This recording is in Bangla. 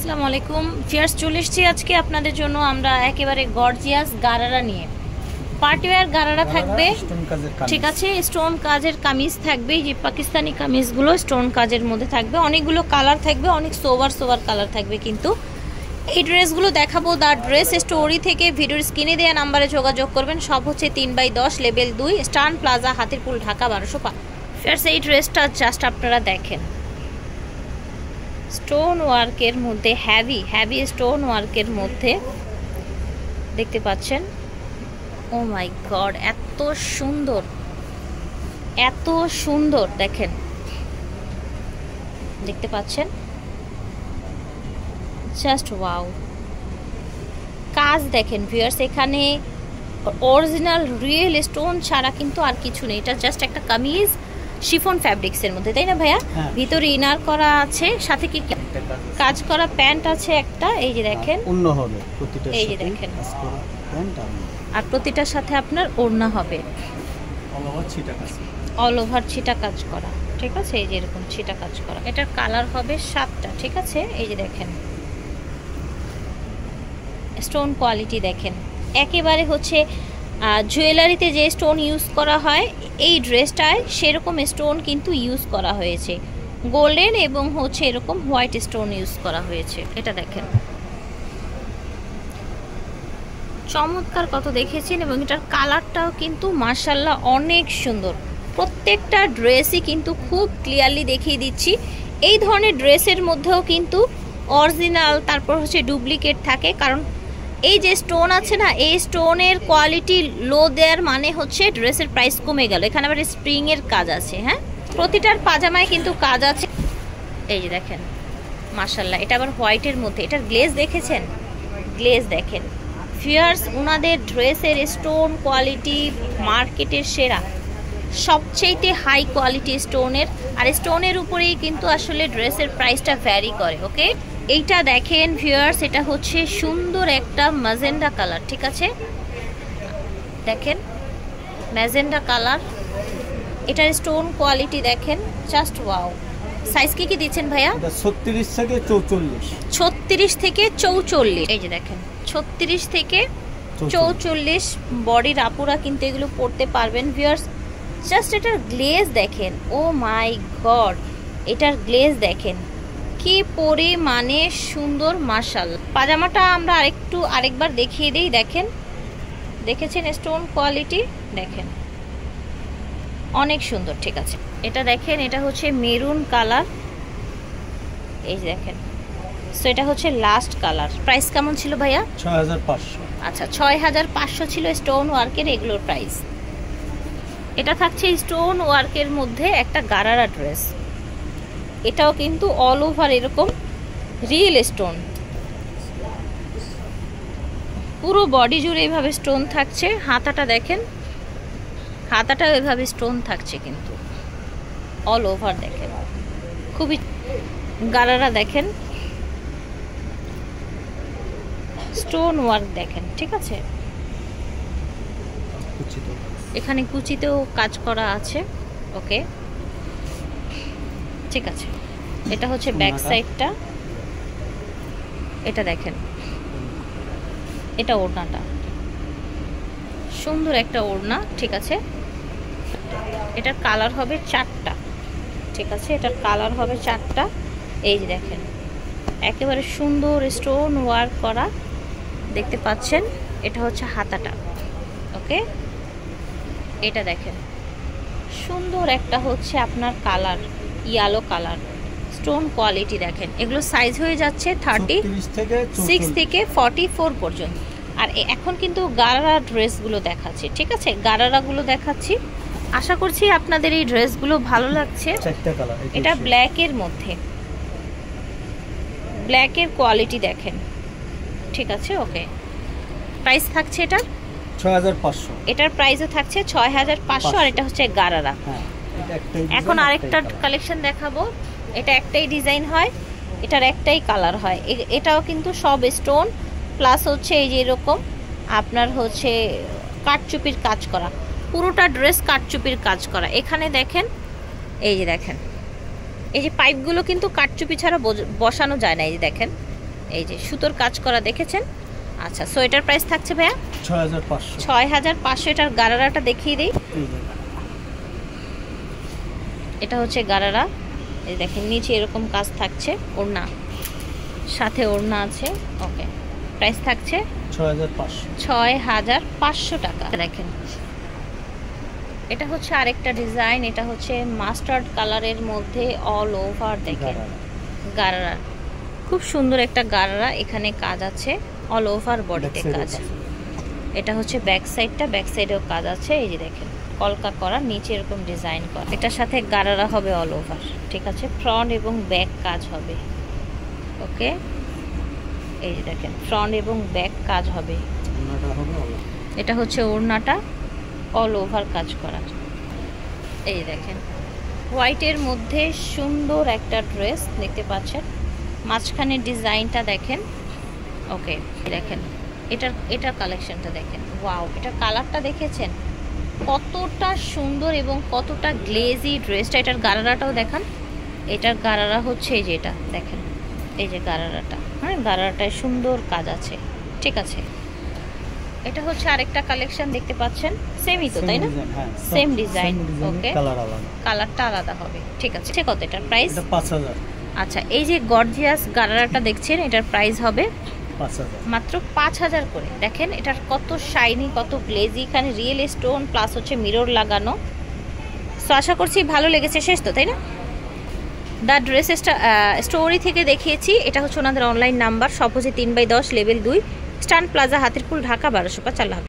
আসসালামু আলাইকুম ভিউয়ার্স, চলে এসেছি আজকে আপনাদের জন্য আমরা একেবারে গর্জিয়াস গারারা নিয়ে। পার্টিওয়্যার গারারা থাকবে, ঠিক আছে। স্টোন কাজের কামিজ থাকবে, এই যে পাকিস্তানি কামিজগুলো স্টোন কাজের মধ্যে থাকবে। অনেকগুলো কালার থাকবে, অনেক সোভার কালার থাকবে। কিন্তু এই ড্রেসগুলো দেখাবো দ্য ড্রেস স্টোরি থেকে। ভিডিওর স্ক্রিনে দেওয়া নাম্বারে যোগাযোগ করবেন। সব হচ্ছে 3/10 লেভেল 2 স্টান প্লাজা, হাতিরপুল, ঢাকা 1205। ভিউয়ার্স, এই ড্রেসটা জাস্ট আপনারা দেখেন, স্টোন ওয়ার্কের মধ্যে হ্যাভি স্টোন ওয়ার্কের মধ্যে দেখতে পাচ্ছেন। ও মাই গড, এত সুন্দর দেখেন, দেখতে পাচ্ছেন, জাস্ট ওয়াও। কাজ দেখেন ভিউয়ার্স, এখানে অরিজিনাল রিয়েল স্টোন ছাড়া কিন্তু আর কিছু নেই। এটা জাস্ট একটা কামিজ শিফন ফ্যাব্রিক্সের মধ্যে, তাই না ভাইয়া? ভিতরে ইনার করা আছে, সাথে কি কাজ করা প্যান্ট আছে একটা, এই যে দেখেন, এই যে দেখেন, আর প্রতিটার সাথে আপনার ওড়না হবে, অল ওভার ছিটা কাজ করা, ঠিক আছে। এই যে এরকম ছিটা কাজ করা। এটার কালার হবে 7টা, ঠিক আছে। এই যে দেখেন, স্টোন কোয়ালিটি দেখেন, একেবারে হচ্ছে জুয়েলারিতে যে স্টোন ইউজ করা হয় এই ড্রেসটায় সেরকম স্টোন কিন্তু ইউজ করা হয়েছে, গোল্ডেন এবং হচ্ছে এরকম হোয়াইট স্টোন ইউজ করা হয়েছে। এটা দেখেন, চমৎকার কত দেখেছেন। এবং এটার কালারটাও কিন্তু মাশাআল্লাহ অনেক সুন্দর। প্রত্যেকটা ড্রেসই কিন্তু খুব ক্লিয়ারলি দেখিয়ে দিচ্ছি। এই ধরনের ড্রেসের মধ্যেও কিন্তু অরিজিনাল তারপর হচ্ছে ডুপ্লিকেট থাকে, কারণ এই যে স্টোন আছে না, এই স্টোনের কোয়ালিটি লো দেওয়ার মানে হচ্ছে ড্রেসের প্রাইস কমে গেল। এখানে আবার স্প্রিংয়ের কাজ আছে, হ্যাঁ, প্রতিটার পাজামায় কিন্তু কাজ আছে। এই যে দেখেন মাশাআল্লাহ, এটা আবার হোয়াইটের মধ্যে। এটার গ্লেজ দেখেছেন, গ্লেজ দেখেন ভিউয়ার্স। ওনাদের ড্রেসের স্টোন কোয়ালিটি মার্কেটের সেরা, সবচেয়ে হাই কোয়ালিটি স্টোনের। আর স্টোনের উপরেই কিন্তু আসলে ড্রেসের প্রাইসটা ভ্যারি করে, ওকে। এইটা দেখেন ভিউয়ার্স, এটা হচ্ছে সুন্দর একটা ম্যাজেন্ডা কালার, ঠিক আছে। দেখেন ম্যাজেন্ডা কালার, এটার স্টোন কোয়ালিটি দেখেন, জাস্ট ওয়াও। সাইজ কি দিচ্ছেন ভাইয়া? 36 থেকে 44। 36 থেকে 44। এই যে দেখেন 36 থেকে 44 বডির আপুরা কিন্তু এগুলো পরতে পারবেন ভিউয়ার্স। জাস্ট এটার গ্লেজ দেখেন, ও মাই গড, এটার গ্লেজ দেখেন কি পরিমাণে সুন্দর, মাশাআল্লাহ। পাজামাটা আমরা আরেকবার দেখিয়ে দিই। দেখেন, দেখেছেন স্টোন কোয়ালিটি দেখেন, অনেক সুন্দর, ঠিক আছে। এটা দেখেন, এটা হচ্ছে মেরুন কালার, এই যে দেখেন। সো এটা হচ্ছে লাস্ট কালার। প্রাইস কেমন ছিল ভাইয়া? 6500। আচ্ছা, 6500 ছিল স্টোন ওয়ার্কের এগুলোর প্রাইস। এটা থাকছে স্টোন ওয়ার্কের মধ্যে একটা গারারা ড্রেস। এটাও কিন্তু অল ওভার এরকম রিয়েল স্টোন, পুরো বডি জুড়ে এইভাবে স্টোন থাকছে। হাতাটা দেখেন, হাতাটাও এভাবে স্টোন থাকছে কিন্তু অল ওভার দেখেন, খুবই গারারা দেখেন, স্টোন ওয়ার্ক দেখেন, ঠিক আছে। এখানে কুচিতেও কাজ করা আছে, ওকে, ঠিক আছে। এটা হচ্ছে ব্যাক সাইডটা, এটা দেখেন, এটা ওড়নাটা, সুন্দর একটা ওড়না, ঠিক আছে। এটার কালার হবে 4টা, ঠিক আছে। এটার কালার হবে 4টা। এই যে দেখেন, একেবারে সুন্দর স্টোন ওয়ার্ক করা দেখতে পাচ্ছেন। এটা হচ্ছে হাতাটা, ওকে। এটা দেখেন সুন্দর একটা হচ্ছে আপনার colour, yellow colour, stone quality দেখেন। এগুলো সাইজ হয়ে যাচ্ছে 36 থেকে 44 পর্যন্ত। আর এখন কিন্তু গারারা ড্রেসগুলো দেখাচ্ছি, ঠিক আছে, গারারাগুলো দেখাচ্ছি। আশা করছি আপনাদের এই ড্রেসগুলো ভালো লাগছে। এটা ব্ল্যাকের মধ্যে, ব্ল্যাকের কোয়ালিটি দেখেন, ঠিক আছে, ওকে। প্রাইস থাকছে এটা 6500। এটার প্রাইসও থাকছে 6500। আর এটা হচ্ছে গারারা। এখন আরেকটা কালেকশন দেখাবো। এটা একটাই ডিজাইন হয়, এটার একটাই কালার হয়। এটাও কিন্তু সব স্টোন প্লাস হচ্ছে এই যে এরকম আপনার হচ্ছে কাটচুপির কাজ করা, পুরোটা ড্রেস কাটচুপির কাজ করা। এখানে দেখেন, এই যে দেখেন, এই যে পাইপগুলো কিন্তু কাটচুপি ছাড়া বসানো যায় না, এই যে দেখেন এই যে সুতোর কাজ করা দেখেছেন। আচ্ছা, সো এটার প্রাইস থাকছে ভাইয়া 6500। 6500। এটার গারারাটা দেখিয়ে দিই। এই যে এটা হচ্ছে গারারা, এই দেখেন নিচে এরকম কাজ থাকছে, ওড়না সাথে ওড়না আছে। ওকে, প্রাইস থাকছে 6500। 6500 টাকা। দেখেন এটা হচ্ছে আরেকটা ডিজাইন, এটা হচ্ছে মাস্টার্ড কালারের মধ্যে অল ওভার দেখেন গারারা, খুব সুন্দর একটা গারারা। এখানে কাজ আছে, অল ওভার বডিতে কাজ। এটা হচ্ছে ব্যাক সাইডটা, ব্যাক সাইডেও কাজ আছে। এই যে দেখেন কলকা করা, নিচে এরকম ডিজাইন করা। এটার সাথে গারারা হবে অল ওভার, ঠিক আছে। ফ্রন্ট এবং ব্যাক কাজ হবে। ওকে, এই যে দেখেন ফ্রন্ট এবং ব্যাক কাজ হবে। এটা হচ্ছে ওড়নাটা অল ওভার কাজ করা। এই দেখেন হোয়াইটের মধ্যে সুন্দর একটা ড্রেস দেখতে পাচ্ছেন, মাঝখানে ডিজাইনটা দেখেন। ওকে, দেখেন এটার কালেকশনটা দেখেন। ওয়াও, এটার কালারটা দেখেছেন কতটা সুন্দর এবং কতটা গ্লেজি ড্রেসটা। এটার গারারাটাও দেখান। এটার গারারা হচ্ছে এই যে এটা দেখেন, এই যে গারারাটা, হ্যাঁ গারারাটায় সুন্দর কাজ আছে, ঠিক আছে। এটা হচ্ছে আরেকটা কালেকশন দেখতে পাচ্ছেন, সেমই তো তাই না? Same design. ওকে, কালারটা আলাদা হবে, ঠিক আছে। কত এটার প্রাইস? 5000। আচ্ছা, এই যে গর্জিয়াস গারারাটা দেখছেন, এটার প্রাইস হবে 5000, মাত্র 5000 করে। দেখেন এটার কত শাইনি, কত গ্লেজি, এখানে রিয়েল স্টোন প্লাস হচ্ছে মিরর লাগানো। সো আশা করছি ভালো লেগেছে। শেষ তো তাই না? দ্য ড্রেসেসটা স্টোরি থেকে দেখিয়েছি। এটা হচ্ছে ওনাদের অনলাইন নাম্বার, সপোজে 3/10 লেভেল 2 স্টান প্লাজা হাতিরপুল ঢাকা 1205।